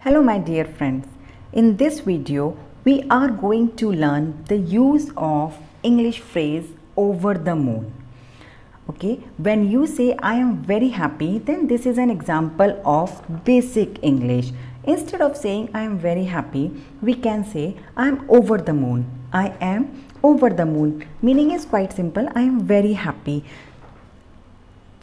Hello my dear friends, in this video we are going to learn the use of English phrase over the moon. Okay, when you say I am very happy, then this is an example of basic English. Instead of saying I am very happy, we can say I am over the moon. I am over the moon. Meaning is quite simple, I am very happy.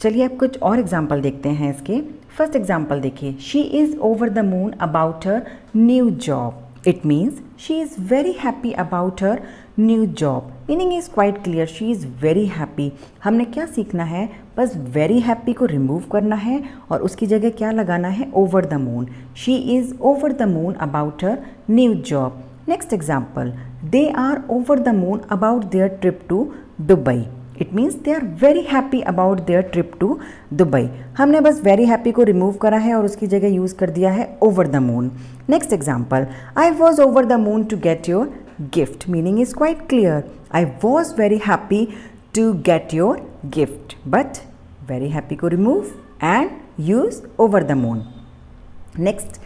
चलिए अब कुछ और example देखते हैं इसके. First example देखिए, she is over the moon about her new job. It means she is very happy about her new job. Meaning is quite clear, she is very happy. हमने क्या सीखना है, बस वेरी हैप्पी को remove करना है और उसकी जगह क्या लगाना है, over the moon. She is over the moon about her new job. Next example, they are over the moon about their trip to Dubai. It means they are very happy about their trip to Dubai. हमने बस very happy को remove करा है और उसकी जगह use कर दिया है over the moon. Next example, I was over the moon to get your gift. Meaning is quite clear, I was very happy to get your gift, but very happy को remove and use over the moon. Next,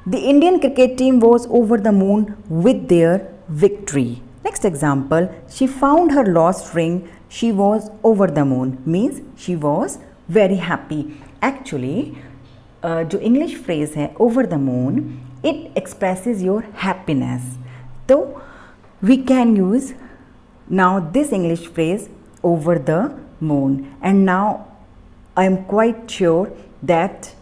the Indian cricket team was over the moon with their victory. Next example, she found her lost ring. She was over the moon. Means she was very happy. Actually, जो English phrase है over the moon, it expresses your happiness. So we can use now this English phrase over the moon. And now I am quite sure that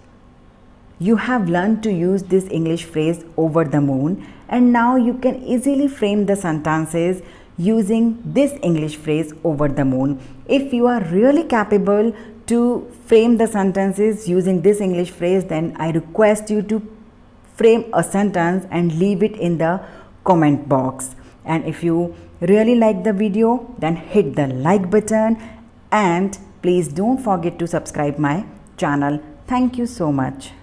you have learned to use this English phrase over the moon, and now you can easily frame the sentences using this English phrase over the moon. If you are really capable to frame the sentences using this English phrase, then I request you to frame a sentence and leave it in the comment box. And if you really like the video, then hit the like button and please don't forget to subscribe my channel. Thank you so much.